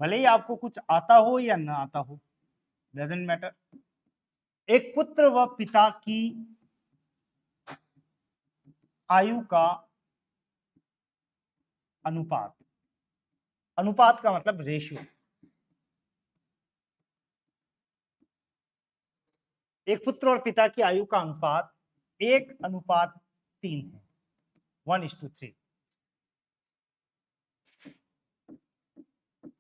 भले ही आपको कुछ आता हो या ना आता हो, डजंट मैटर। एक पुत्र व पिता की आयु का अनुपात, अनुपात का मतलब रेशियो, एक पुत्र और पिता की आयु का अनुपात 1:3 है, 1:3।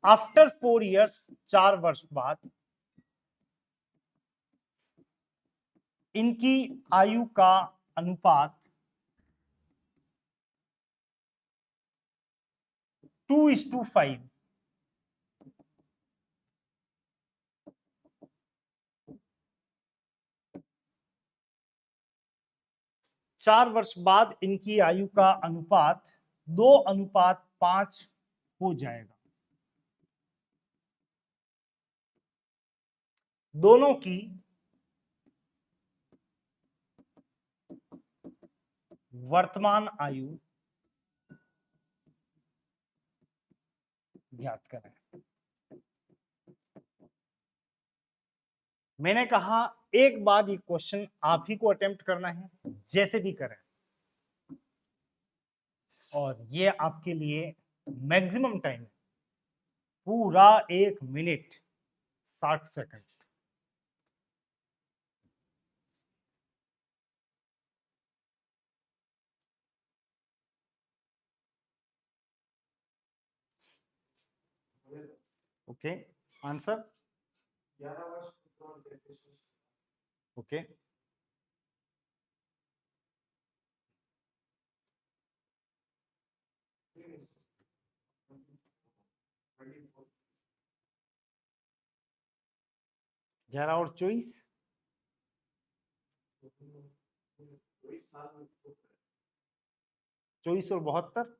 आफ्टर 4 इयर्स, 4 वर्ष बाद इनकी आयु का अनुपात 2:5। 4 वर्ष बाद इनकी आयु का अनुपात 2:5 हो जाएगा। दोनों की वर्तमान आयु ज्ञात करें। मैंने कहा एक बार ये क्वेश्चन आप ही को अटेम्प्ट करना है, जैसे भी करें, और ये आपके लिए मैक्सिमम टाइम है, पूरा 1 मिनट 60 सेकंड। ओके, आंसर 11 वर्ष ओके। ग्यारह और 24, 24 और 72,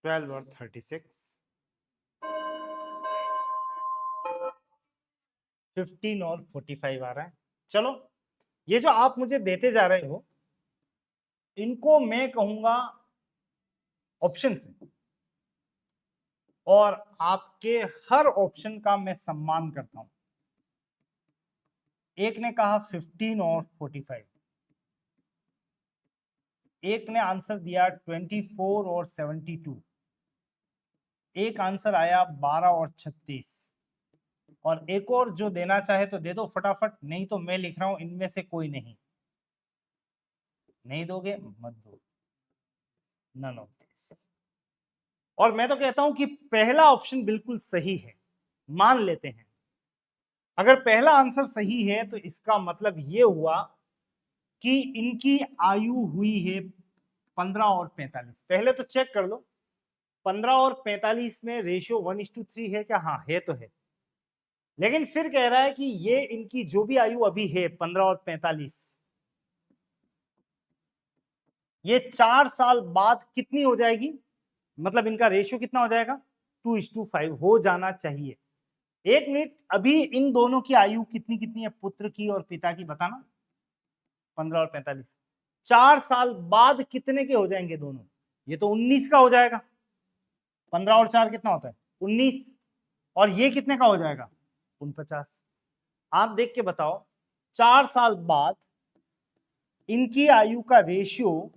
12 और 36, 15 और 45 आ रहा है। चलो, ये जो आप मुझे देते जा रहे हो, इनको मैं कहूंगा ऑप्शन से, और आपके हर ऑप्शन का मैं सम्मान करता हूं। एक ने कहा 15 और 45, एक ने आंसर दिया 24 और 72, एक आंसर आया 12 और 36, और एक और जो देना चाहे तो दे दो फटाफट, नहीं तो मैं लिख रहा हूं इनमें से कोई नहीं। नहीं दोगे मत दो, नन ऑफ दिस। और मैं तो कहता हूं कि पहला ऑप्शन बिल्कुल सही है, मान लेते हैं। अगर पहला आंसर सही है तो इसका मतलब यह हुआ कि इनकी आयु हुई है 15 और 45। पहले तो चेक कर लो 15 और 45 में रेशियो 1:3 है क्या? हाँ है तो है। लेकिन फिर कह रहा है कि ये इनकी जो भी आयु अभी है 15 और 45, ये 4 साल बाद कितनी हो जाएगी, मतलब इनका रेशियो कितना हो जाएगा? 2:5 हो जाना चाहिए। 1 मिनट, अभी इन दोनों की आयु कितनी कितनी है, पुत्र की और पिता की, बताना। 15 और 45, 4 साल बाद कितने के हो जाएंगे दोनों? ये तो 19 का हो जाएगा। 15 और 4 कितना होता है? 19। और ये कितने का हो जाएगा? 49। आप देख के बताओ, 4 साल बाद इनकी आयु का रेशियो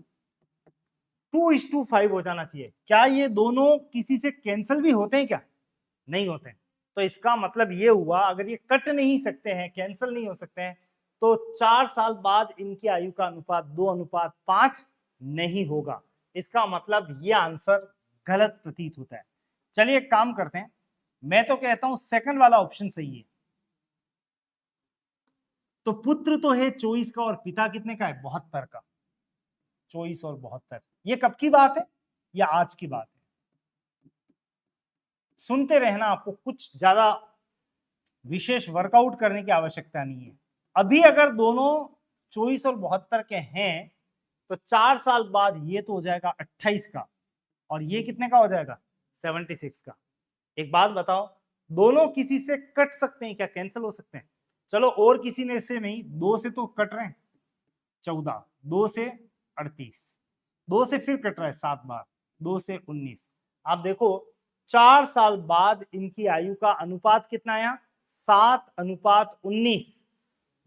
2:5 हो जाना चाहिए। क्या ये दोनों किसी से कैंसिल भी होते हैं क्या? नहीं होते हैं। तो इसका मतलब ये हुआ, अगर ये कट नहीं सकते हैं, कैंसिल नहीं हो सकते हैं, तो 4 साल बाद इनकी आयु का अनुपात 2:5 नहीं होगा। इसका मतलब ये आंसर गलत प्रतीत होता है। चलिए एक काम करते हैं, मैं तो कहता हूं सेकंड वाला ऑप्शन सही है। तो पुत्र तो है 24 का और पिता कितने का है? 72 का। 24 और 72, ये कब की बात है? या आज की बात है? सुनते रहना, आपको कुछ ज्यादा विशेष वर्कआउट करने की आवश्यकता नहीं है। अभी अगर दोनों 24 और 72 के हैं तो 4 साल बाद ये तो हो जाएगा 28 का, और ये कितने का हो जाएगा? 76 का। एक बात बताओ, दोनों किसी से कट सकते हैं क्या, कैंसिल हो सकते हैं? चलो और किसी ने से नहीं, 2 से तो कट रहे हैं 14, 2 से 38, 2 से फिर कट रहा है 7 बार, 2 से 19। आप देखो 4 साल बाद इनकी आयु का अनुपात कितना आया, 7:19,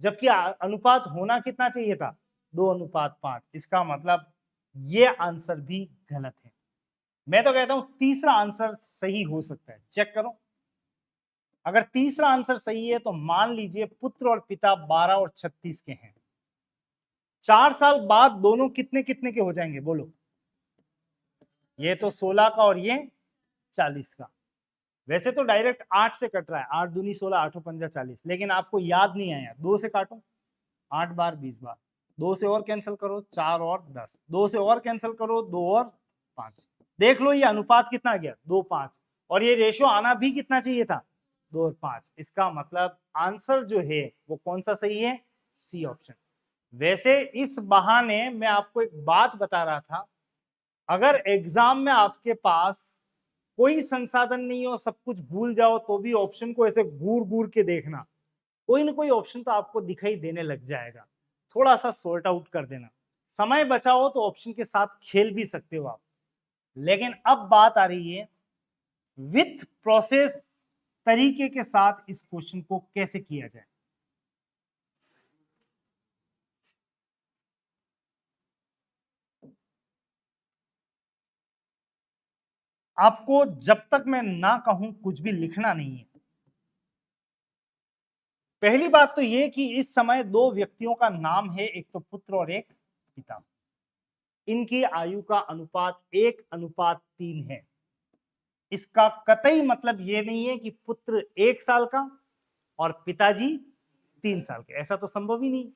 जबकि अनुपात होना कितना चाहिए था, 2:5। इसका मतलब ये आंसर भी गलत है। मैं तो कहता हूं तीसरा आंसर सही हो सकता है, चेक करो। अगर तीसरा आंसर सही है तो मान लीजिए पुत्र और पिता 12 और 36 के हैं। 4 साल बाद दोनों कितने कितने के हो जाएंगे बोलो? ये तो 16 का और ये 40 का। वैसे तो डायरेक्ट 8 से कट रहा है, 8 दूनी 16, 8 पंजा 40, लेकिन आपको याद नहीं आया, 2 से काटो, 8 बार 20 बार, 2 से और कैंसिल करो, 4 और 10, 2 से और कैंसिल करो, 2 और 5। देख लो ये अनुपात कितना आ गया, 2:5, और ये रेशियो आना भी कितना चाहिए था, 2 और 5। इसका मतलब आंसर जो है वो कौन सा सही है, सी ऑप्शन। वैसे इस बहाने मैं आपको एक बात बता रहा था, अगर एग्जाम में आपके पास कोई संसाधन नहीं हो, सब कुछ भूल जाओ, तो भी ऑप्शन को ऐसे घूर घूर के देखना, कोई ना कोई ऑप्शन तो आपको दिखाई देने लग जाएगा। थोड़ा सा सॉर्ट आउट कर देना, समय बचाओ तो ऑप्शन के साथ खेल भी सकते हो आप। लेकिन अब बात आ रही है विथ प्रोसेस तरीके के साथ इस क्वेश्चन को कैसे किया जाए। आपको जब तक मैं ना कहूं कुछ भी लिखना नहीं है। पहली बात तो यह कि इस समय 2 व्यक्तियों का नाम है, एक तो पुत्र और एक पिता। इनकी आयु का अनुपात 1:3 है। इसका कतई मतलब यह नहीं है कि पुत्र 1 साल का और पिताजी 3 साल के, ऐसा तो संभव ही नहीं।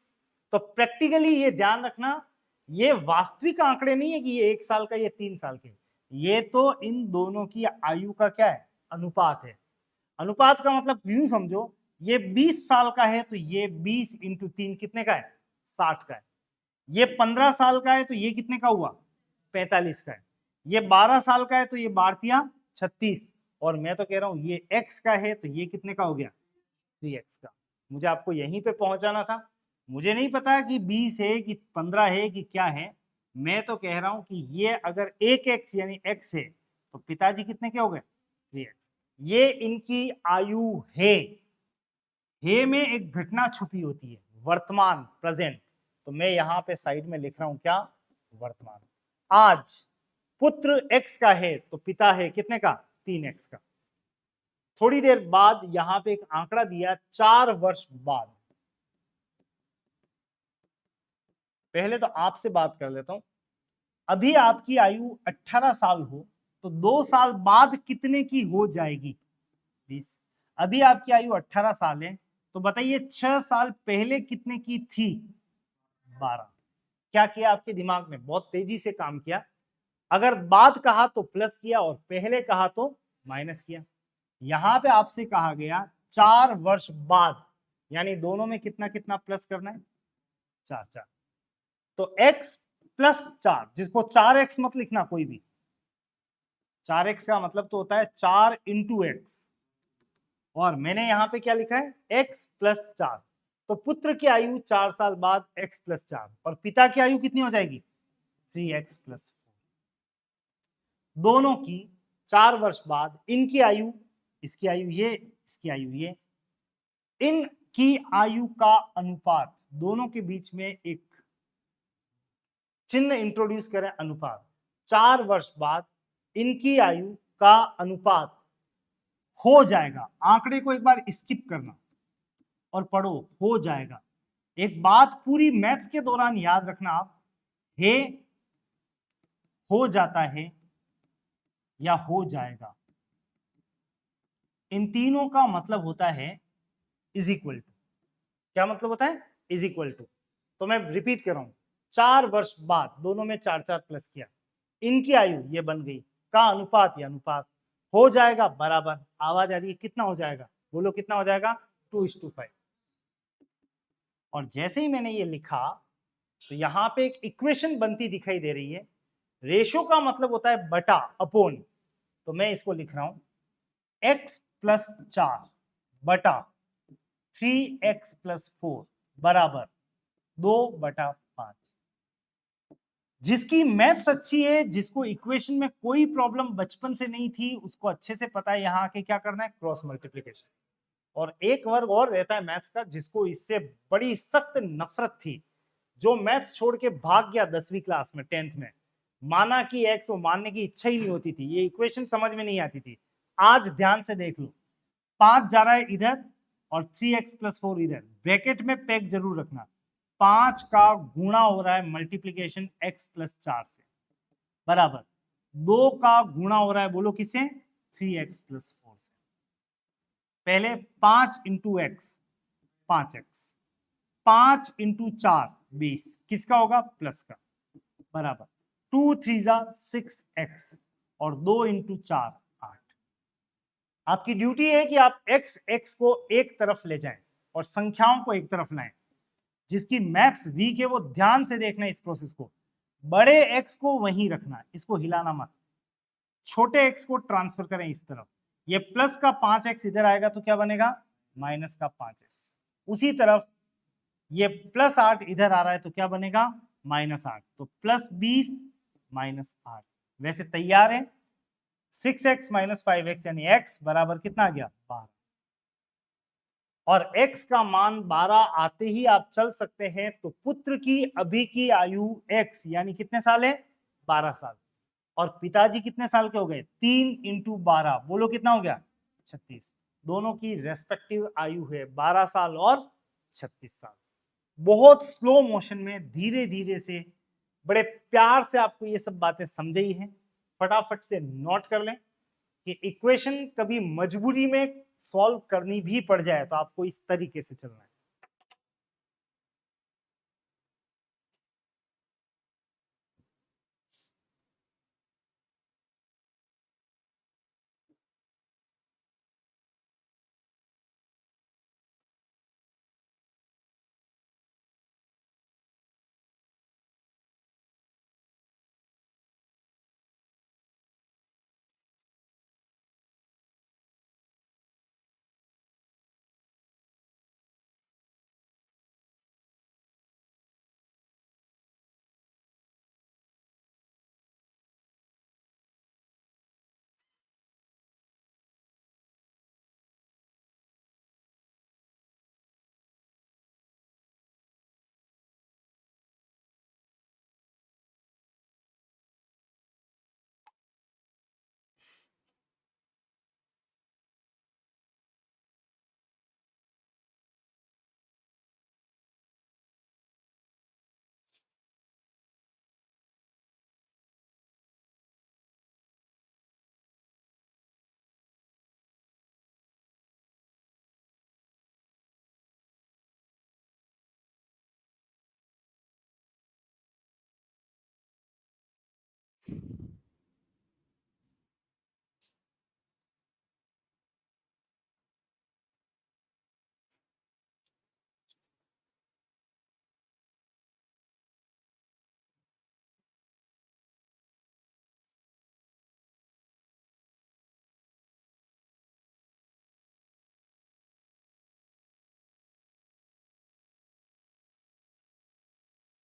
तो प्रैक्टिकली ये ध्यान रखना, ये वास्तविक आंकड़े नहीं है कि ये 1 साल का, ये 3 साल के, ये तो इन दोनों की आयु का क्या है, अनुपात है। अनुपात का मतलब यूं समझो, ये 20 साल का है तो ये 20 × 3 कितने का है, 60 का है। ये 15 साल का है तो ये कितने का हुआ, 45 का है। ये 12 साल का है तो ये 12 36, और मैं तो कह रहा हूं ये x का है तो ये कितने का हो गया, 3x का। मुझे आपको यहीं पे पहुंचाना था। मुझे नहीं पता कि 20 है कि 15 है कि क्या है, मैं तो कह रहा हूं कि ये अगर 1x यानी x है तो पिताजी कितने के हो गए, 3x। ये इनकी आयु है। हे में एक घटना छुपी होती है, वर्तमान, प्रेजेंट। तो मैं यहां पे साइड में लिख रहा हूं क्या, वर्तमान। आज पुत्र x का है तो पिता है कितने का, 3x का। थोड़ी देर बाद यहां पे एक आंकड़ा दिया 4 वर्ष बाद। पहले तो आपसे बात कर लेता हूं, अभी आपकी आयु 18 साल हो तो 2 साल बाद कितने की हो जाएगी, 20। अभी आपकी आयु 18 साल है तो बताइए 6 साल पहले कितने की थी, 12। क्या किया आपके दिमाग में, बहुत तेजी से काम किया। अगर बाद कहा तो प्लस किया और पहले कहा तो माइनस किया। यहां पे आपसे कहा गया 4 वर्ष बाद, यानी दोनों में कितना कितना प्लस करना है, 4 4। तो x + 4, जिसको 4x मत लिखना कोई भी, 4x का मतलब तो होता है 4 × x, और मैंने यहां पे क्या लिखा है, x + 4। तो पुत्र की आयु 4 साल बाद x + 4, और पिता की आयु कितनी हो जाएगी, 3x + 4। दोनों की 4 वर्ष बाद इनकी आयु, इसकी आयु ये, इसकी आयु ये, इनकी आयु का अनुपात, दोनों के बीच में एक चिन्ह इंट्रोड्यूस करें, अनुपात। 4 वर्ष बाद इनकी आयु का अनुपात हो जाएगा, आंकड़े को एक बार स्किप करना और पढ़ो, हो जाएगा। एक बात पूरी मैथ्स के दौरान याद रखना आप, हे हो जाता है या हो जाएगा, इन तीनों का मतलब होता है इज इक्वल टू। क्या मतलब होता है, इज इक्वल टू। तो मैं रिपीट कर रहा हूं, 4 वर्ष बाद, दोनों में 4 4 प्लस किया, इनकी आयु ये बन गई, का अनुपात ये अनुपात हो जाएगा बराबर। आवाज आ रही है, कितना हो जाएगा, बोलो कितना हो जाएगा, 2:5। और जैसे ही मैंने ये लिखा तो यहां पे एक इक्वेशन बनती दिखाई दे रही है। रेशो का मतलब होता है बटा, अपोन। तो मैं इसको लिख रहा हूं x प्लस 4 बटा 3x प्लस 4 बराबर 2/5। जिसकी मैथ्स अच्छी है, जिसको इक्वेशन में कोई प्रॉब्लम बचपन से नहीं थी, उसको अच्छे से पता है यहाँ आके क्या करना है, क्रॉस मल्टीप्लिकेशन। और एक वर्ग और रहता है मैथ्स का जिसको इससे बड़ी सख्त नफरत थी, जो मैथ्स छोड़ के भाग गया 10वीं क्लास में, 10th में, माना कि एक्स, वो मानने की इच्छा ही नहीं होती थी, ये इक्वेशन समझ में नहीं आती थी। आज ध्यान से देख लो, 5 जा रहा है इधर और 3x प्लस 4 इधर, ब्रैकेट में पैक जरूर रखना, 5 का गुणा हो रहा है मल्टीप्लीकेशन x प्लस 4 से, बराबर 2 का गुणा हो रहा है, बोलो किससे, 3x प्लस 4 से। पहले 5 इंटू एक्स 5x, 5 इंटू 4 20, किसका होगा, प्लस का, बराबर 2 3 जा 6x और 2 इंटू 4 8। आपकी ड्यूटी है कि आप x को एक तरफ ले जाएं और संख्याओं को एक तरफ लाएं। जिसकी मैथ्स वीक है वो ध्यान से देखना इस प्रोसेस को, बड़े x को वहीं रखना, इसको हिलाना मत, छोटे x को ट्रांसफर करें इस तरफ, ये प्लस का 5x इधर आएगा तो क्या बनेगा, माइनस का 5x। उसी तरफ ये प्लस 8 इधर आ रहा है तो क्या बनेगा, माइनस 8, तो प्लस 20 माइनस 8। वैसे तैयार है, 6x माइनस 5x यानी x बराबर कितना आ गया, 12। और x का मान 12 आते ही आप चल सकते हैं, तो पुत्र की अभी की आयु x यानी कितने साल है, 12 साल, और पिताजी कितने साल के हो गए, 3 इंटू 12, बोलो कितना हो गया, 36। दोनों की रेस्पेक्टिव आयु है 12 साल और 36 साल। बहुत स्लो मोशन में धीरे धीरे से, बड़े प्यार से आपको ये सब बातें समझाई हैं, फटाफट से नोट कर लें कि इक्वेशन कभी मजबूरी में सॉल्व करनी भी पड़ जाए तो आपको इस तरीके से चलना है।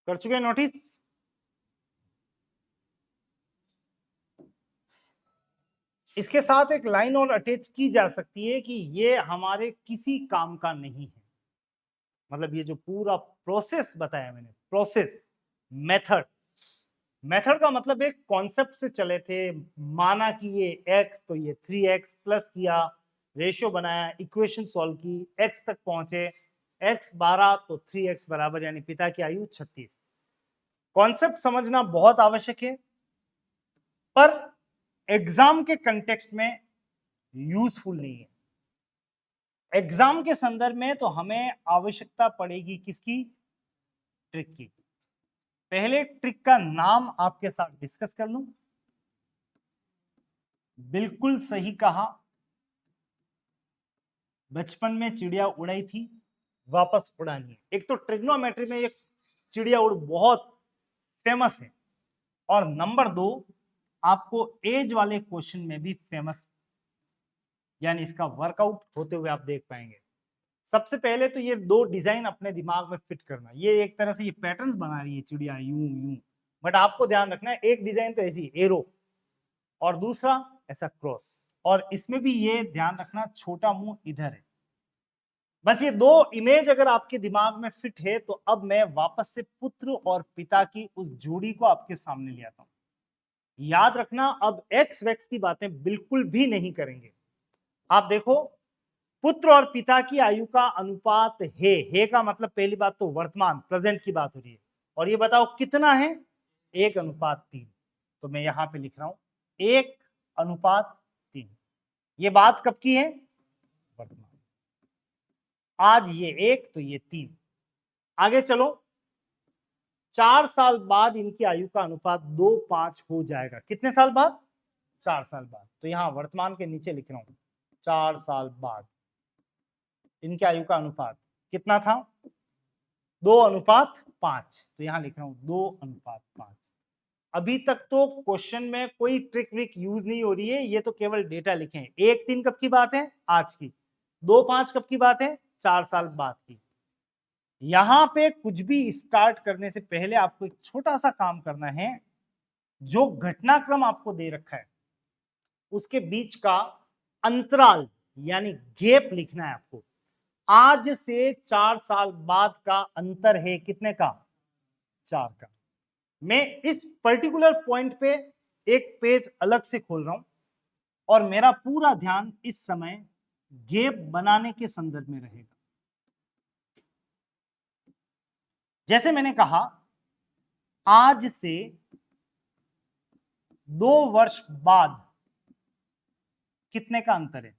कर चुके हैं नोटिस? इसके साथ एक लाइन और अटैच की जा सकती है कि ये हमारे किसी काम का नहीं है। मतलब ये जो पूरा प्रोसेस बताया मैंने, प्रोसेस, मेथड, मेथड का मतलब एक कॉन्सेप्ट से चले थे, माना कि ये x तो ये 3x प्लस किया, रेशियो बनाया, इक्वेशन सॉल्व की, x तक पहुंचे, x 12 तो 3x बराबर, यानी पिता की आयु 36। कॉन्सेप्ट समझना बहुत आवश्यक है, पर एग्जाम के कंटेक्स्ट में यूजफुल नहीं है। एग्जाम के संदर्भ में तो हमें आवश्यकता पड़ेगी किसकी, ट्रिक की। पहले ट्रिक का नाम आपके साथ डिस्कस कर लूं। बिल्कुल सही कहा, बचपन में चिड़िया उड़ाई थी, वापस उड़ानी है। एक तो ट्रिग्नोमेट्री में एक चिड़िया उड़ बहुत फेमस है, और नंबर 2 आपको एज वाले क्वेश्चन में भी फेमस यानी इसका वर्कआउट होते हुए आप देख पाएंगे। सबसे पहले तो ये दो डिजाइन अपने दिमाग में फिट करना। ये एक तरह से ये पैटर्न्स बना रही है चिड़िया यूं यूं, बट आपको ध्यान रखना है एक डिजाइन तो ऐसी एरो और दूसरा ऐसा क्रॉस, और इसमें भी ये ध्यान रखना छोटा मुंह इधर है। बस ये दो इमेज अगर आपके दिमाग में फिट है तो अब मैं वापस से पुत्र और पिता की उस जोड़ी को आपके सामने ले आता हूं। याद रखना अब एक्स वैक्स की बातें बिल्कुल भी नहीं करेंगे। आप देखो पुत्र और पिता की आयु का अनुपात है का मतलब पहली बात तो वर्तमान प्रेजेंट की बात हो रही है, और ये बताओ कितना है, 1:3। तो मैं यहां पे लिख रहा हूं 1:3। ये बात कब की है, वर्तमान। आज ये 1 तो ये 3। आगे चलो, 4 साल बाद इनकी आयु का अनुपात 2:5 हो जाएगा। कितने साल बाद, 4 साल बाद। तो यहां वर्तमान के नीचे लिख रहा हूं 4 साल बाद इनकी आयु का अनुपात कितना था, 2:5। तो यहां लिख रहा हूं 2:5। अभी तक तो क्वेश्चन में कोई ट्रिक विक यूज नहीं हो रही है, ये तो केवल डेटा लिखे हैं। 1:3 कब की बात है, आज की। 2:5 कब की बात है, 4 साल बाद की। यहां पे कुछ भी स्टार्ट करने से पहले आपको एक छोटा सा काम करना है। जो घटनाक्रम आपको दे रखा है उसके बीच का अंतराल यानी गैप लिखना है आपको। आज से 4 साल बाद का अंतर है कितने का, 4 का। मैं इस पर्टिकुलर पॉइंट पे एक पेज अलग से खोल रहा हूं और मेरा पूरा ध्यान इस समय गैप बनाने के संदर्भ में रहेगा। जैसे मैंने कहा आज से 2 वर्ष बाद कितने का अंतर है,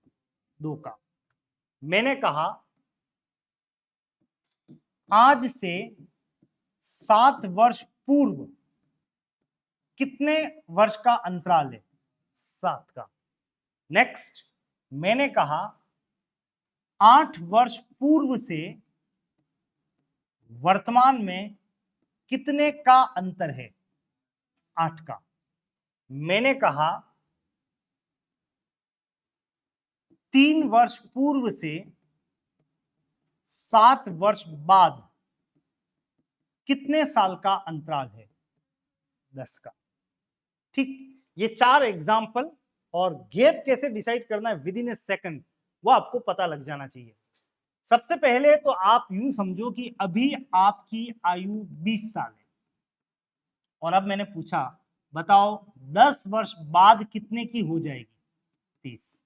2 का। मैंने कहा आज से 7 वर्ष पूर्व कितने वर्ष का अंतराल है, 7 का। नेक्स्ट मैंने कहा 8 वर्ष पूर्व से वर्तमान में कितने का अंतर है, 8 का। मैंने कहा 3 वर्ष पूर्व से 7 वर्ष बाद कितने साल का अंतराल है, 10 का। ठीक, ये 4 एग्जाम्पल, और गैप कैसे डिसाइड करना है विद इन ए सेकंड वो आपको पता लग जाना चाहिए। सबसे पहले तो आप यूं समझो कि अभी आपकी आयु 20 साल है, और अब मैंने पूछा बताओ 10 वर्ष बाद कितने की हो जाएगी, 30।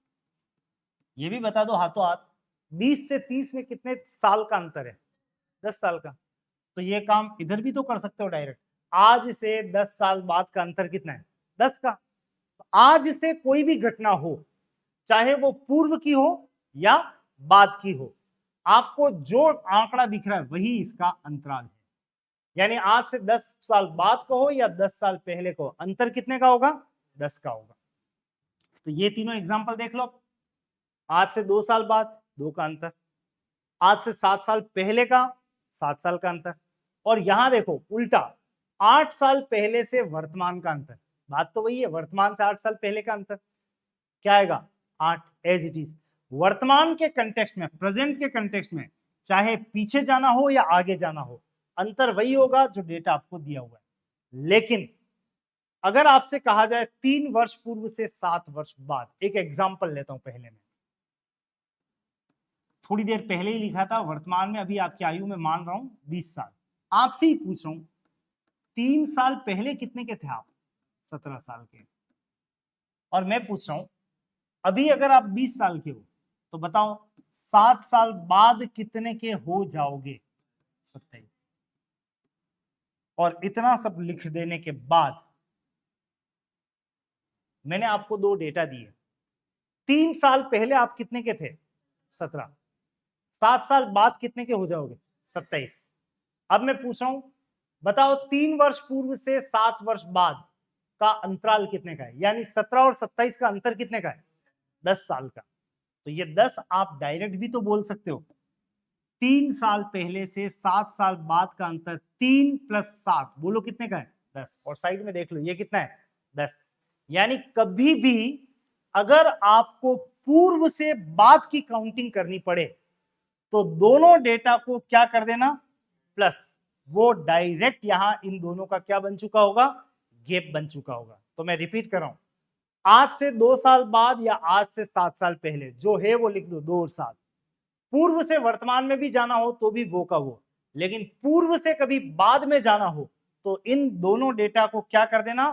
ये भी बता दो हाथों हाथ 20 से 30 में कितने साल का अंतर है, 10 साल का। तो ये काम इधर भी तो कर सकते हो डायरेक्ट। आज से 10 साल बाद का अंतर कितना है, 10 का। आज से कोई भी घटना हो, चाहे वो पूर्व की हो या बाद की हो, आपको जो आंकड़ा दिख रहा है वही इसका अंतराल है। यानी आज से 10 साल बाद को हो या 10 साल पहले को, अंतर कितने का होगा, 10 का होगा। तो ये तीनों एग्जांपल देख लो। आज से 2 साल बाद 2 का अंतर, आज से 7 साल पहले का 7 साल का अंतर, और यहां देखो उल्टा 8 साल पहले से वर्तमान का अंतर। बात तो वही है, वर्तमान से 8 साल पहले का अंतर क्या आएगा, 8 एज इट इज। वर्तमान के कंटेक्स्ट में, प्रेजेंट के कंटेक्स्ट में, चाहे पीछे जाना हो या आगे जाना हो, अंतर वही होगा जो डेटा आपको दिया हुआ है। लेकिन अगर आपसे कहा जाए 3 वर्ष पूर्व से 7 वर्ष बाद, एक एग्जांपल लेता हूं। पहले में थोड़ी देर पहले ही लिखा था वर्तमान में अभी आपकी आयु में मान रहा हूं 20 साल। आपसे ही पूछ रहा हूं 3 साल पहले कितने के थे आप, 17 साल के। और मैं पूछ रहा हूं अभी अगर आप 20 साल के हो तो बताओ 7 साल बाद कितने के हो जाओगे, 27। और इतना सब लिख देने के बाद मैंने आपको 2 डेटा दिए। 3 साल पहले आप कितने के थे, 17। 7 साल बाद कितने के हो जाओगे, 27। अब मैं पूछ रहा हूं बताओ 3 वर्ष पूर्व से 7 वर्ष बाद का अंतराल कितने का है, यानी 17 और 27 का अंतर कितने का है, 10 साल का। तो ये 10 आप डायरेक्ट भी तो बोल सकते हो। 3 साल पहले से 7 साल बाद का अंतर 3 + 7 बोलो कितने का है, 10। और साइड में देख लो ये कितना है, 10। यानी कभी भी अगर आपको पूर्व से बाद की काउंटिंग करनी पड़े तो दोनों डेटा को क्या कर देना, प्लस, वो डायरेक्ट यहां इन दोनों का क्या बन चुका होगा, गैप बन चुका होगा। तो मैं रिपीट कर रहा हूं, आज से 2 साल बाद या आज से 7 साल पहले जो है वो लिख दो 2 साल। पूर्व से वर्तमान में भी जाना हो तो भी वो का वो, लेकिन पूर्व से कभी बाद में जाना हो तो इन दोनों डेटा को क्या कर देना,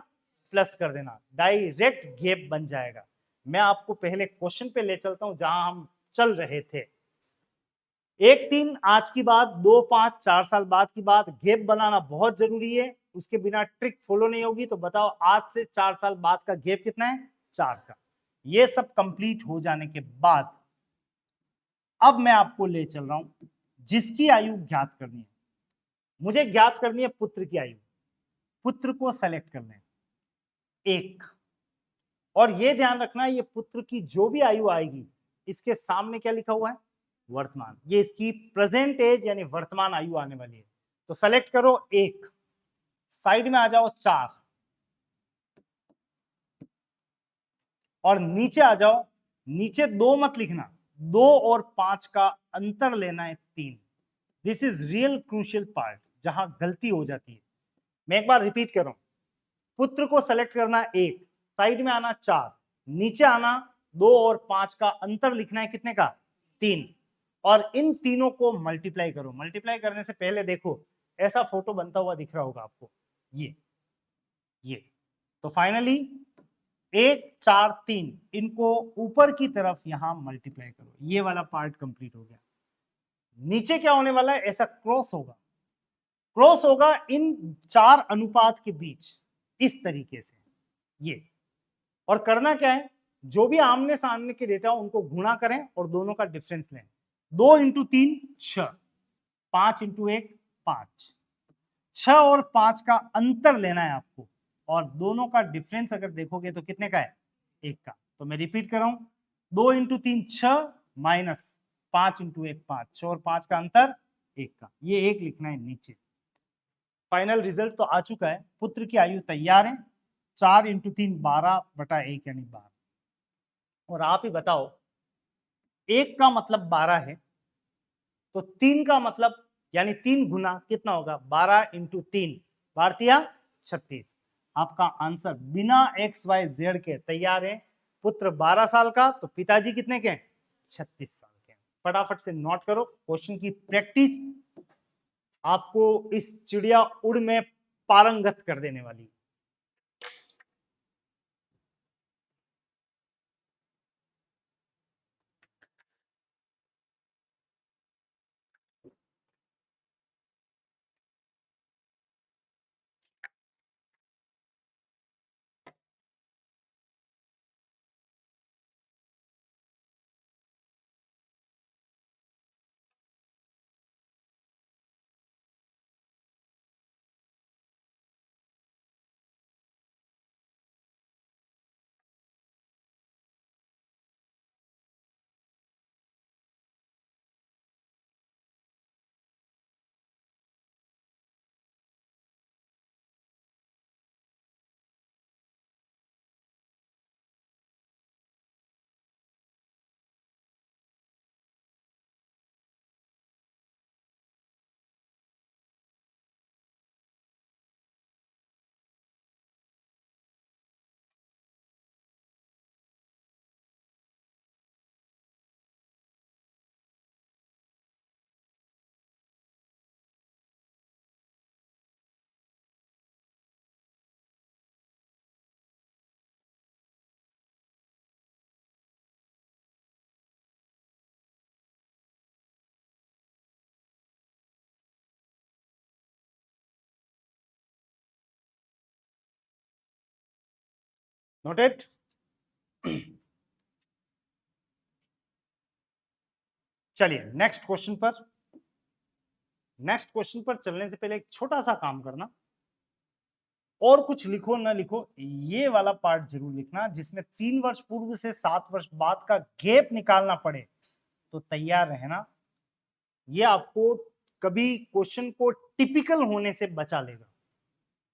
प्लस कर देना, डायरेक्ट गैप बन जाएगा। मैं आपको पहले क्वेश्चन पे ले चलता हूं जहां हम चल रहे थे। 1-3 आज की बात, 2-5 4 साल बाद की बात। गैप बनाना बहुत जरूरी है, उसके बिना ट्रिक फॉलो नहीं होगी। तो बताओ आज से 4 साल बाद का गैप कितना है, 4 का। ये सब कंप्लीट हो जाने के बाद अब मैं आपको ले चल रहा हूं जिसकी आयु ज्ञात करनी है। मुझे ज्ञात करनी है पुत्र की आयु। पुत्र को सेलेक्ट करना है 1, और ये ध्यान रखना है ये पुत्र की जो भी आयु आएगी इसके सामने क्या लिखा हुआ है, वर्तमान। ये इसकी प्रेजेंट एज यानी वर्तमान आयु आने वाली है। तो सेलेक्ट करो 1, साइड में आ जाओ 4 और नीचे आ जाओ। नीचे 2 मत लिखना, 2 और 5 का अंतर लेना है 3। This is real crucial part जहां गलती हो जाती है। मैं एक बार रिपीट कर रहा हूं, पुत्र को सेलेक्ट करना 1, साइड में आना 4, नीचे आना 2 और 5 का अंतर लिखना है कितने का, 3, और इन तीनों को मल्टीप्लाई करो। मल्टीप्लाई करने से पहले देखो ऐसा फोटो बनता हुआ दिख रहा होगा आपको, ये। तो फाइनली 1 4 3 इनको ऊपर की तरफ यहां मल्टीप्लाई करो। ये वाला पार्ट कंप्लीट हो गया। नीचे क्या होने वाला है, ऐसा क्रॉस होगा। क्रॉस होगा इन 4 अनुपात के बीच इस तरीके से ये। और करना क्या है, जो भी आमने सामने के डेटा उनको गुणा करें और दोनों का डिफरेंस लें। 2 × 3 6, 5 × 1 5, 6 और 5 का अंतर लेना है आपको, और दोनों का डिफरेंस अगर देखोगे तो कितने का है, 1 का। तो मैं रिपीट कर रहा हूं, 2 × 3 6 माइनस 5 × 1 5, 6 और 5 का अंतर 1 का। ये 1 लिखना है नीचे। फाइनल रिजल्ट तो आ चुका है, पुत्र की आयु तैयार है। 4 × 3 12/1 यानी 12। और आप ही बताओ, 1 का मतलब 12 है तो 3 का मतलब यानी 3 गुना कितना होगा, 12 × 3 भारतीय 36। आपका आंसर बिना XYZ के तैयार है। पुत्र 12 साल का तो पिताजी कितने के, 36 साल के। फटाफट से नोट करो, क्वेश्चन की प्रैक्टिस आपको इस चिड़िया उड़ में पारंगत कर देने वाली। नोटेड। चलिए नेक्स्ट क्वेश्चन पर। नेक्स्ट क्वेश्चन पर चलने से पहले एक छोटा सा काम करना, और कुछ लिखो ना लिखो, ये वाला पार्ट जरूर लिखना जिसमें 3 वर्ष पूर्व से 7 वर्ष बाद का गैप निकालना पड़े तो तैयार रहना। ये आपको कभी क्वेश्चन को टिपिकल होने से बचा लेगा,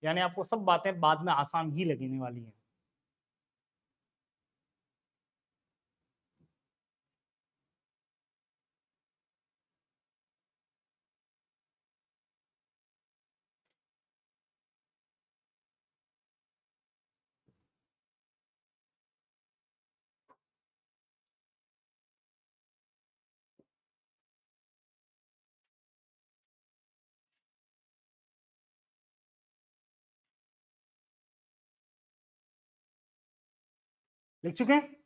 यानी आपको सब बातें बाद में आसान ही लगने वाली हैं। लिख चुके हैं?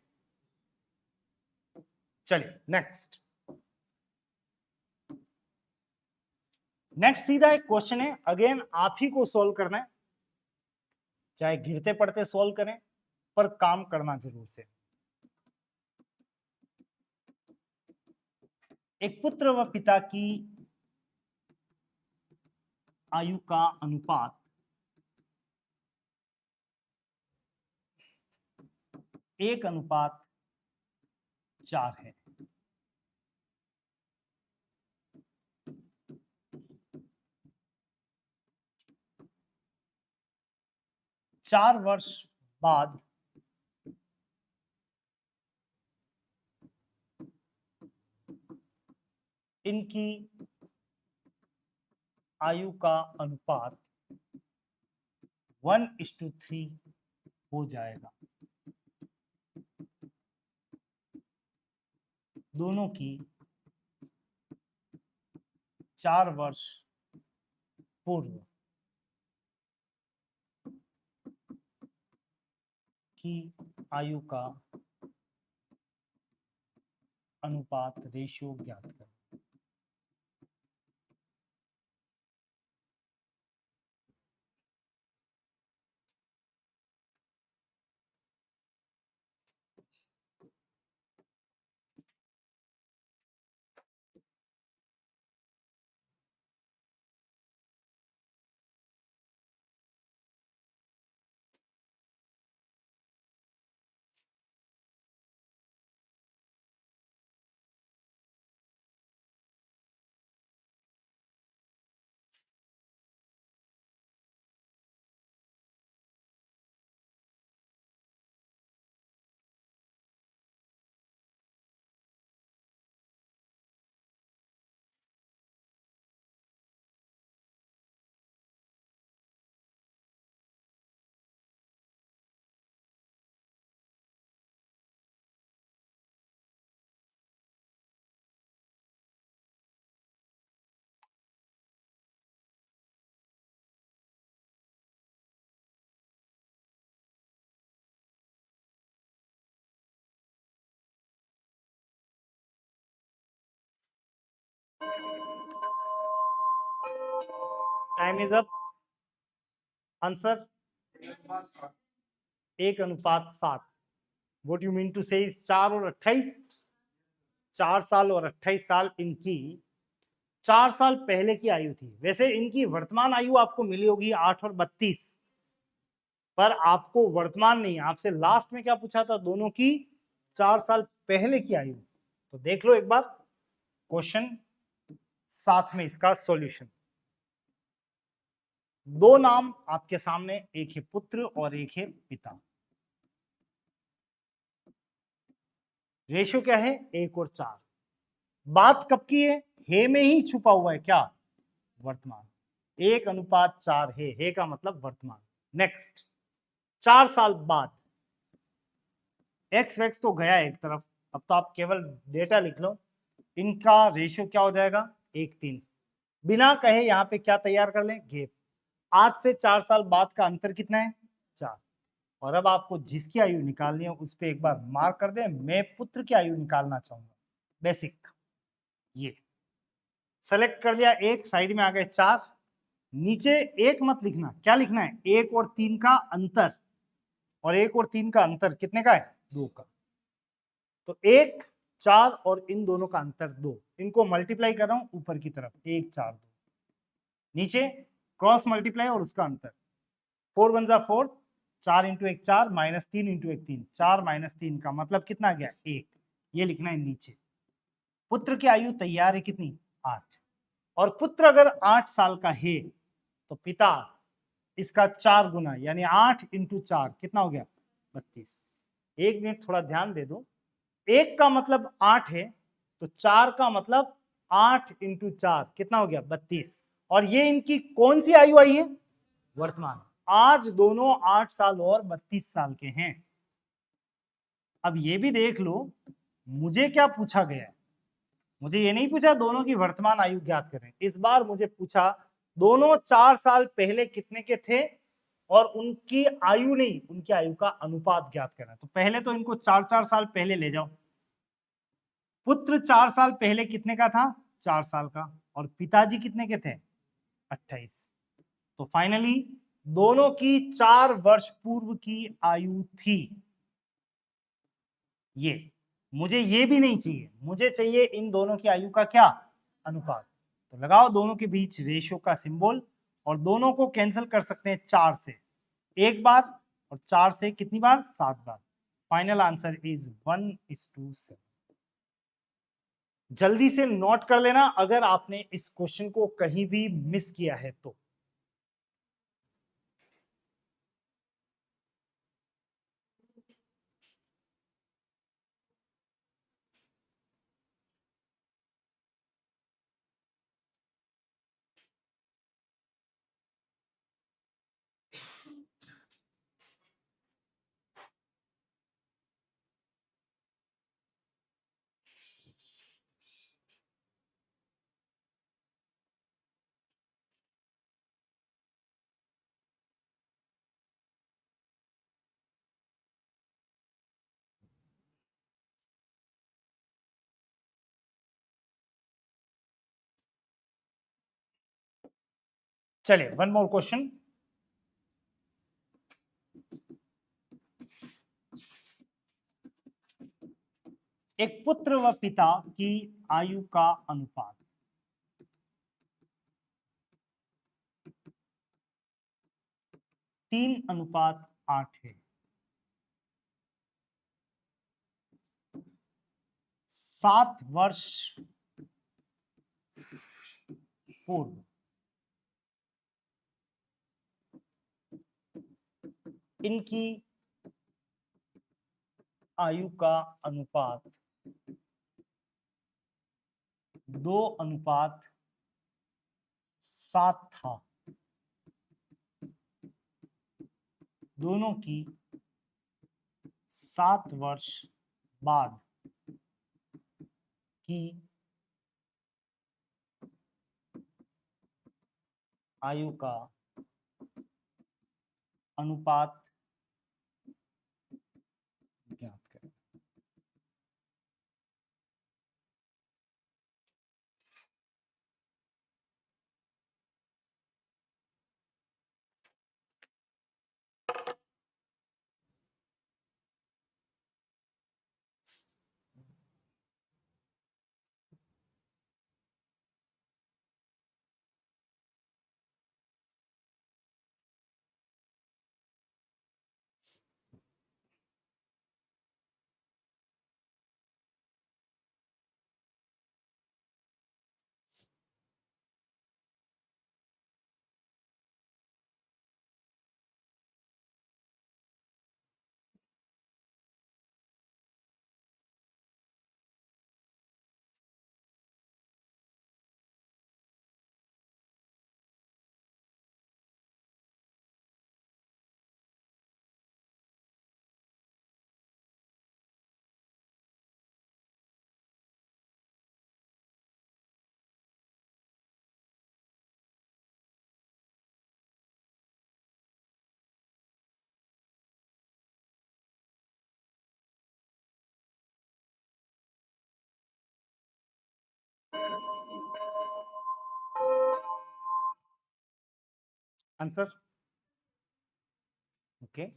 चलिए नेक्स्ट सीधा एक क्वेश्चन है, अगेन आप ही को सॉल्व करना है, चाहे गिरते पड़ते सॉल्व करें, पर काम करना जरूर से। एक पुत्र व पिता की आयु का अनुपात 1:4 है। चार वर्ष बाद इनकी आयु का अनुपात 1:3 हो जाएगा। दोनों की 4 वर्ष पूर्व की आयु का अनुपात रेशियो ज्ञात करें। Time is up. Answer 1:7। What you mean to say 4 और 28, 4 साल और 28 साल इनकी 4 साल पहले की आयु थी। वैसे इनकी वर्तमान आयु आपको मिली होगी 8 और 32, पर आपको वर्तमान नहीं, आपसे लास्ट में क्या पूछा था, दोनों की 4 साल पहले की आयु। तो देख लो एक बार क्वेश्चन, साथ में इसका सॉल्यूशन। दो नाम आपके सामने, एक है पुत्र और एक है पिता। रेशियो क्या है, 1 और 4। बात कब की है, हे में ही छुपा हुआ है क्या, वर्तमान। 1:4 है, हे का मतलब वर्तमान। नेक्स्ट, 4 साल बाद, एक्स वैक्स तो गया एक तरफ, अब तो आप केवल डेटा लिख लो। इनका रेशियो क्या हो जाएगा, 1:3। बिना कहे यहां पे क्या तैयार कर लें, गैप। आज से 4 साल बाद का अंतर कितना है, 4। और अब आपको जिसकी आयु निकालनी है उस पर एक बार मार्क कर दें, मैं पुत्र की आयु निकालना चाहूंगा। बेसिक ये सेलेक्ट कर लिया, एक साइड में आ गए 4। नीचे एक मत लिखना, क्या लिखना है, 1 और 3 का अंतर। और 1 और 3 का अंतर कितने का है, 2 का। तो 1, 4 और इन दोनों का अंतर 2। इनको मल्टीप्लाई कर रहा हूं ऊपर की तरफ, 1, 4, 2। नीचे क्रॉस मल्टीप्लाई और उसका अंतर, 4 1 जा 4, 4 × 1 4, -3 × 1 3, 4 -3 का मतलब कितना आ गया, 1। ये लिखना है नीचे। पुत्र की आयु तैयार है कितनी, 8। और पुत्र अगर 8 साल का है तो पिता इसका 4 गुना, यानी 8 × 4 कितना हो गया, 32। 1 मिनट थोड़ा ध्यान दे दो। 1 का मतलब 8 है, तो 4 का मतलब 8 × 4 कितना हो गया, 32। और ये इनकी कौन सी आयु आई है, वर्तमान। आज दोनों 8 साल और 32 साल के हैं। अब ये भी देख लो, मुझे क्या पूछा गया है, मुझे ये नहीं पूछा दोनों की वर्तमान आयु ज्ञात करें। इस बार मुझे पूछा दोनों 4 साल पहले कितने के थे और उनकी आयु नहीं, उनकी आयु का अनुपात ज्ञात करना है। तो पहले तो इनको 4-4 साल पहले ले जाओ। पुत्र 4 साल पहले कितने का था? 4 साल का। और पिताजी कितने के थे? 28। तो फाइनली दोनों की 4 वर्ष पूर्व की आयु थी ये। मुझे ये भी नहीं चाहिए, मुझे चाहिए इन दोनों की आयु का क्या? अनुपात। तो लगाओ दोनों के बीच रेशियो का सिंबल, और दोनों को कैंसिल कर सकते हैं 4 से, एक बार, और 4 से कितनी बार? 7 बार। Final answer is 1:7। जल्दी से नोट कर लेना अगर आपने इस क्वेश्चन को कहीं भी मिस किया है तो। चलिए, वन मोर क्वेश्चन। एक पुत्र व पिता की आयु का अनुपात 3:8 है। 7 वर्ष पूर्व इनकी आयु का अनुपात 2:7 था। दोनों की 7 वर्ष बाद की आयु का अनुपात ज्ञात करें। Answer okay.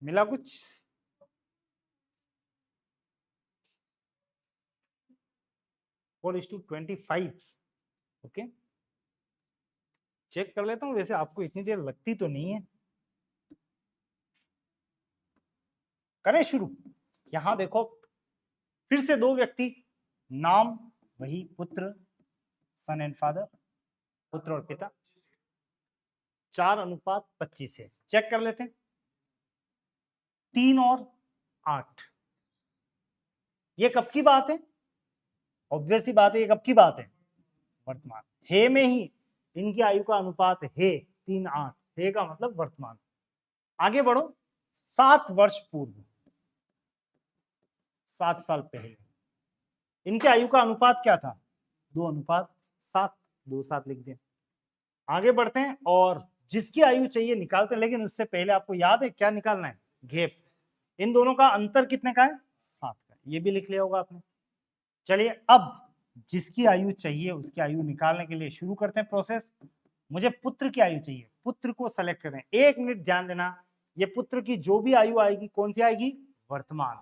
मिला कुछ? Four is to 25। Okay, check कर लेता हूं। वैसे आपको इतनी देर लगती तो नहीं है। करें शुरू। यहां देखो, फिर से दो व्यक्ति, नाम वही, पुत्र सन एंड फादर, पुत्र और पिता 4:25 है। चेक कर लेते हैं। 3 और 8, ये कब की बात है? ऑब्वियस सी बात है, ये कब की बात है? वर्तमान। हे में ही इनकी आयु का अनुपात है 3:8। हे का मतलब वर्तमान। आगे बढ़ो। 7 वर्ष पूर्व, 7 साल पहले इनकी आयु का अनुपात क्या था? 2:7। 2:7 लिख दें। आगे बढ़ते हैं और जिसकी आयु चाहिए निकालते हैं, लेकिन उससे पहले आपको याद है क्या निकालना है? घेप। इन दोनों का अंतर कितने का है? 7 का। ये भी लिख लिया होगा आपने। चलिए अब जिसकी आयु चाहिए उसकी आयु निकालने के लिए शुरू करते हैं प्रोसेस। मुझे पुत्र की आयु चाहिए, पुत्र को सेलेक्ट करें। 1 मिनट ध्यान देना, ये पुत्र की जो भी आयु आएगी कौन सी आएगी? वर्तमान।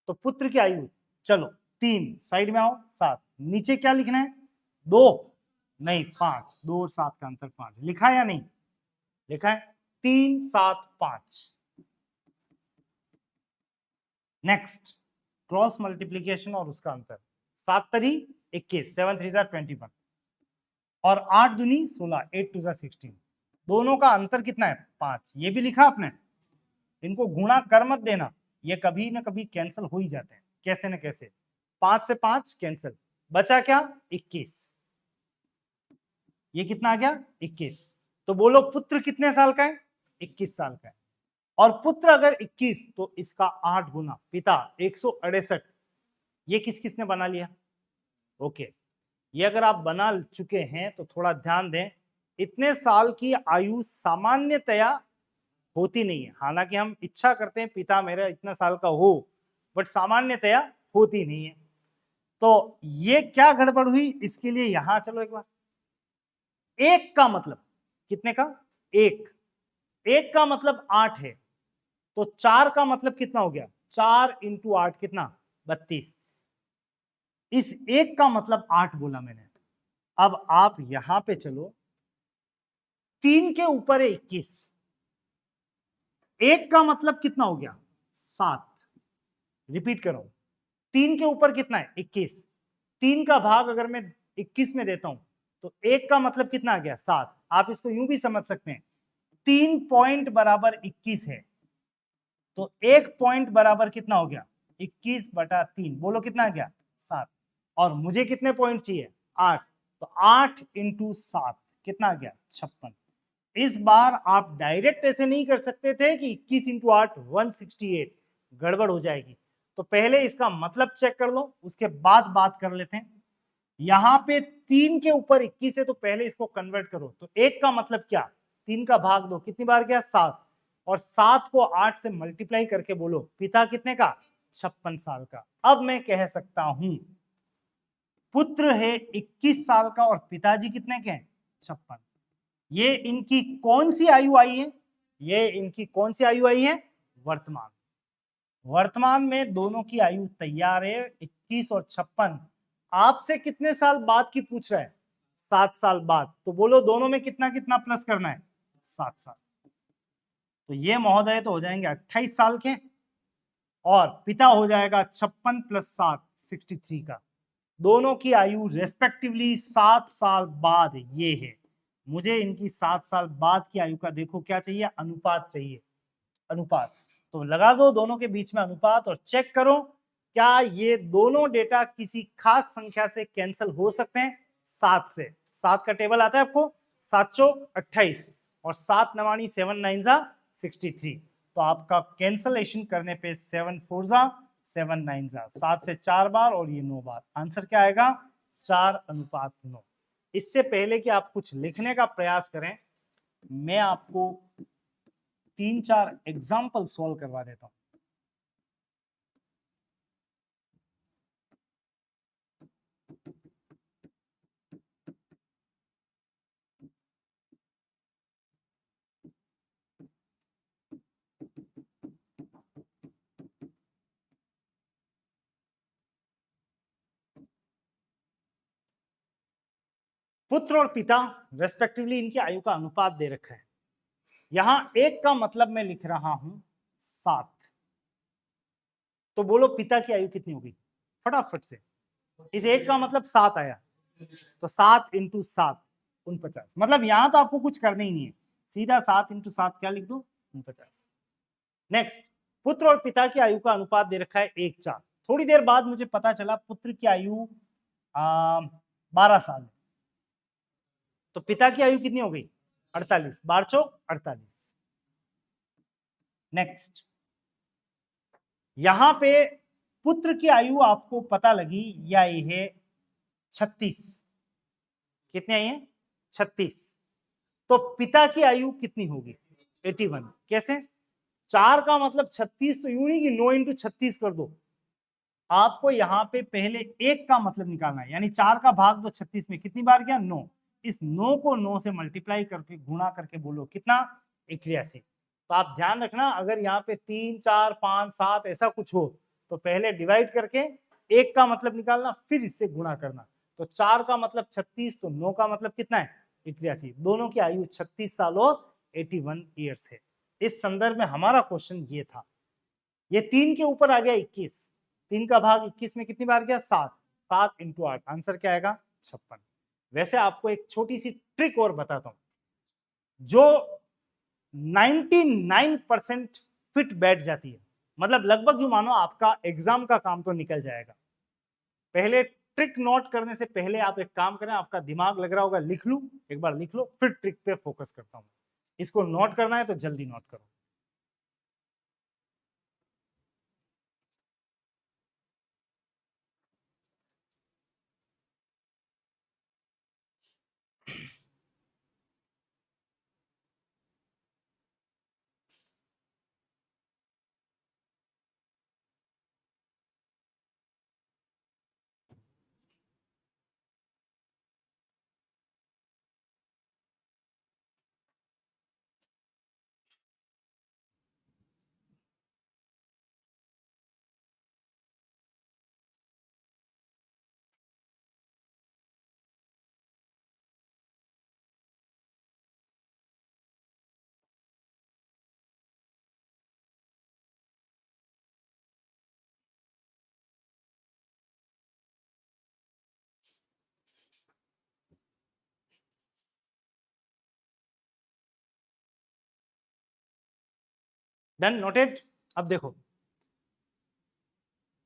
तो पुत्र की आयु, चलो 3 साइड में आओ, 7 नीचे क्या लिखना है? 2 नहीं 5। 2 और 7 का अंतर 5 लिखा है या नहीं? लिखा है। 3 7 5। नेक्स्ट क्रॉस मल्टीप्लीकेशन और उसका अंतर। 7 तरी 21, 7 3 21 और 8 दूनी 16, 8 2 16। दोनों का अंतर कितना है? 5। ये भी लिखा आपने। इनको गुणा कर मत देना, ये कभी ना कभी कैंसिल हो ही जाते हैं कैसे न कैसे। 5 से 5 कैंसिल, बचा क्या? 21। ये कितना आ गया? 21। तो बोलो पुत्र कितने साल का है? 21 साल का है। और पुत्र अगर 21 तो इसका 8 गुना पिता 168। ये किस किसने बना लिया? ओके, ये अगर आप बना चुके हैं तो थोड़ा ध्यान दें। इतने साल की आयु सामान्यतया होती नहीं है, हालांकि हम इच्छा करते हैं पिता मेरा इतना साल का हो, बट सामान्यतया होती नहीं है। तो ये क्या गड़बड़ हुई इसके लिए यहां चलो एक बार। 1 का मतलब कितने का? 1। 1 का मतलब 8 है, तो 4 का मतलब कितना हो गया? 4 × 8 कितना? 32। इस 1 का मतलब 8 बोला मैंने। अब आप यहां पे चलो, 3 के ऊपर है 21। 1 का मतलब कितना हो गया? 7। रिपीट करो, 3 के ऊपर कितना है? 21। 3 का भाग अगर मैं 21 में देता हूं तो 1 का मतलब कितना आ गया? 7। आप इसको यूं भी समझ सकते हैं, 3 पॉइंट बराबर 21 है, तो 1 पॉइंट बराबर कितना हो गया? 21/3। बोलो कितना आ गया? 7। और मुझे कितने पॉइंट चाहिए? 8। तो 8 × 7 कितना आ गया? 56। इस बार आप डायरेक्ट ऐसे नहीं कर सकते थे कि 21 × 8 168, गड़बड़ हो जाएगी। तो पहले इसका मतलब चेक कर लो, उसके बाद बात कर लेते हैं। यहां पे 3 के ऊपर 21 है तो पहले इसको कन्वर्ट करो। तो 1 का मतलब क्या? 3 का भाग दो, कितनी बार गया? 7। और 7 को 8 से मल्टीप्लाई करके बोलो पिता कितने का? 56 साल का। अब मैं कह सकता हूं पुत्र है 21 साल का और पिताजी कितने के हैं? 56। ये इनकी कौन सी आयु आई है? ये इनकी कौन सी आयु आई है? वर्तमान। वर्तमान में दोनों की आयु तैयार है, 21 और 56। आपसे कितने साल बाद की पूछ रहा है? 7 साल बाद। तो बोलो दोनों में कितना कितना प्लस करना है? 7 साल। तो ये महोदय तो हो जाएंगे 28 साल के, और पिता हो जाएगा 56 + 7 63 का। दोनों की आयु रेस्पेक्टिवली 7 साल बाद ये है। मुझे इनकी 7 साल बाद की आयु का देखो क्या चाहिए? अनुपात चाहिए। अनुपात तो लगा दो दोनों के बीच में अनुपात और चेक करो क्या ये दोनों डेटा किसी खास संख्या से कैंसिल हो सकते हैं? 7 से। 7 का टेबल आता है आपको, 7 चौक 28 और 7 नवाणी 7 9 63। तो आपका कैंसलेशन करने पे 7 4 7 9 7 से 4 बार और ये 9 बार। आंसर क्या आएगा? 4:9। इससे पहले कि आप कुछ लिखने का प्रयास करें, मैं आपको 3-4 एग्जाम्पल सॉल्व करवा देता हूं। पुत्र और पिता रेस्पेक्टिवली इनकी आयु का अनुपात दे रखा है। यहां 1 का मतलब मैं लिख रहा हूं 7। तो बोलो पिता की आयु कितनी होगी फटाफट से? इस 1 का मतलब 7 आया, तो 7 × 7 49। मतलब यहां तो आपको कुछ करना ही नहीं है, सीधा 7 × 7 क्या लिख दो, 49। नेक्स्ट, पुत्र और पिता की आयु का अनुपात दे रखा है 1:4। थोड़ी देर बाद मुझे पता चला पुत्र की आयु 12 साल है, तो पिता की आयु कितनी हो गई, 48, 12 चौक 48। नेक्स्ट, यहां पे पुत्र की आयु आपको पता लगी, या ये है 36, कितने आई है, 36। तो पिता की आयु कितनी होगी, 81। कैसे, 4 का मतलब 36, तो यूं नहीं कि 9 × 36 कर दो, आपको यहाँ पे पहले 1 का मतलब निकालना है, यानी 4 का भाग दो 36 में, कितनी बार गया, 9। इस 9 को 9 से मल्टीप्लाई करके गुणा करके बोलो कितना, 81। तो आप ध्यान रखना, अगर यहाँ पे 3, 4, 5, 7 ऐसा कुछ हो तो पहले डिवाइड करके 1 का मतलब निकालना, फिर इससे गुणा करना। तो 4 का मतलब 36, तो 9 का मतलब कितना है, 81। दोनों की आयु 36 साल और 81 ईयर्स है। इस संदर्भ में हमारा क्वेश्चन ये था। ये 3 के ऊपर आ गया 21, 3 का भाग 21 में कितनी बार गया, 7, 7 × 8, आंसर क्या आएगा, 56। वैसे आपको एक छोटी सी ट्रिक और बताता हूं, जो 99% फिट बैठ जाती है, मतलब लगभग यूं मानो आपका एग्जाम का काम तो निकल जाएगा। पहले ट्रिक नोट करने से पहले आप एक काम करें, आपका दिमाग लग रहा होगा लिख लूं, एक बार लिख लो, फिर ट्रिक पे फोकस करता हूं। इसको नोट करना है तो जल्दी नोट करो। Done, noted. अब देखो,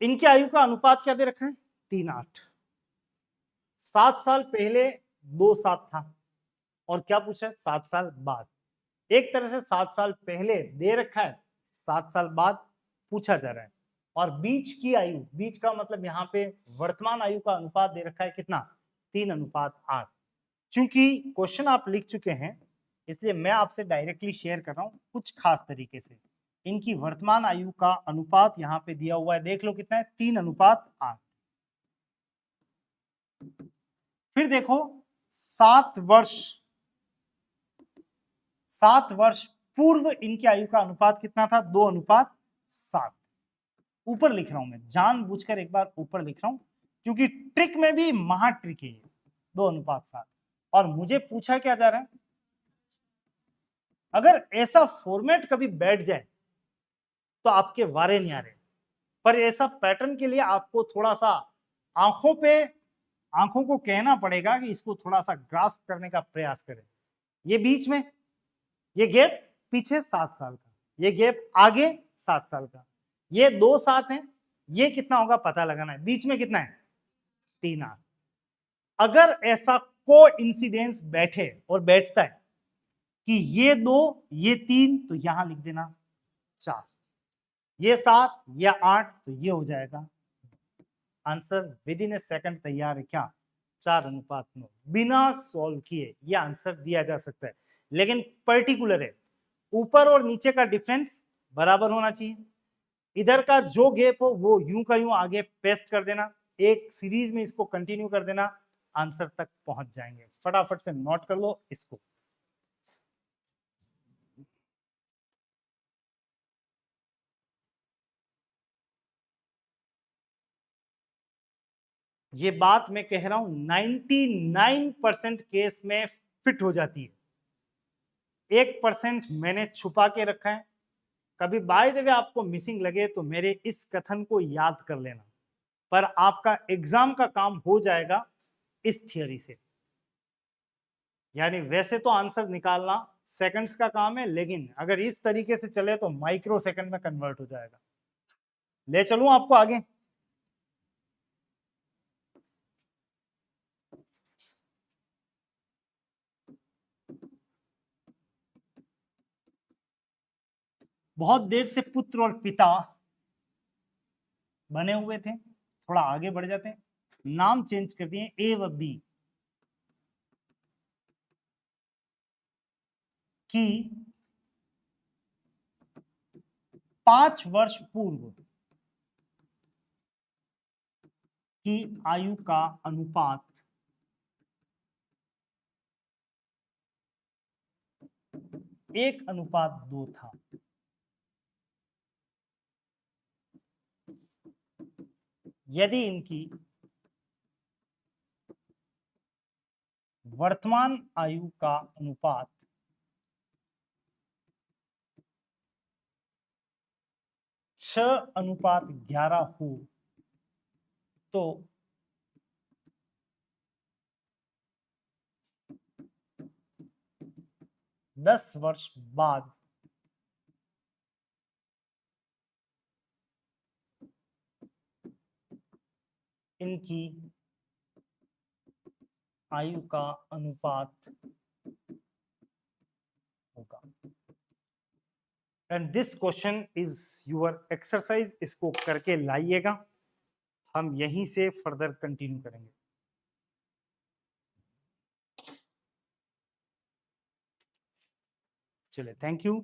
इनकी आयु का अनुपात क्या दे रखा है, 3:8। 7 साल पहले 2:7 था, और क्या पूछा है, 7 साल बाद। एक तरह से 7 साल पहले दे रखा है, 7 साल बाद पूछा जा रहा है। और बीच की आयु, बीच का मतलब यहाँ पे वर्तमान आयु का अनुपात दे रखा है कितना, 3:8। चूंकि क्वेश्चन आप लिख चुके हैं, इसलिए मैं आपसे डायरेक्टली शेयर कर रहा हूं कुछ खास तरीके से। इनकी वर्तमान आयु का अनुपात यहाँ पे दिया हुआ है, देख लो कितना है, 3:8। फिर देखो 7 वर्ष, 7 वर्ष पूर्व इनकी आयु का अनुपात कितना था, 2:7। ऊपर लिख रहा हूं मैं, जानबूझकर एक बार ऊपर लिख रहा हूं, क्योंकि ट्रिक में भी महा ट्रिक है, 2:7। और मुझे पूछा क्या जा रहा है, अगर ऐसा फॉर्मेट कभी बैठ जाए तो आपके वारे नहीं आ रहे, पर ऐसा पैटर्न के लिए आपको थोड़ा सा आंखों को कहना पड़ेगा कि इसको थोड़ा सा ग्रास्प करने का प्रयास करें। ये बीच में, ये गैप पीछे 7 साल का, ये गैप आगे 7 साल का, ये 2:7 है, ये कितना होगा पता लगाना है, बीच में कितना है, 3:8। अगर ऐसा को इंसिडेंस बैठे, और बैठता है कि ये 2 ये 3, तो यहां लिख देना 4, ये 7 या 8, तो ये हो जाएगा answer with in A second तैयार है। क्या, 4:9। बिना सॉल्व किए ये आंसर दिया जा सकता है, लेकिन पर्टिकुलर है, ऊपर और नीचे का डिफरेंस बराबर होना चाहिए। इधर का जो गैप हो वो यूं का यूं आगे पेस्ट कर देना, एक सीरीज में इसको कंटिन्यू कर देना, आंसर तक पहुंच जाएंगे। फटाफट से नोट कर लो इसको। ये बात मैं कह रहा हूं 99% केस में फिट हो जाती है, 1% मैंने छुपा के रखा है। कभी बाय द वे आपको मिसिंग लगे तो मेरे इस कथन को याद कर लेना, पर आपका एग्जाम का काम हो जाएगा इस थियरी से। यानी वैसे तो आंसर निकालना सेकंड्स का काम है, लेकिन अगर इस तरीके से चले तो माइक्रो सेकंड में कन्वर्ट हो जाएगा। ले चलूं आपको आगे। बहुत देर से पुत्र और पिता बने हुए थे, थोड़ा आगे बढ़ जाते हैं, नाम चेंज कर दिए ए व बी की 5 वर्ष पूर्व की आयु का अनुपात 1:2 था। यदि इनकी वर्तमान आयु का अनुपात 6:11 हो तो 10 वर्ष बाद इनकी आयु का अनुपात होगा। And this question is your exercise, इसको करके लाइएगा, हम यहीं से फर्दर कंटिन्यू करेंगे। चलिए, थैंक यू।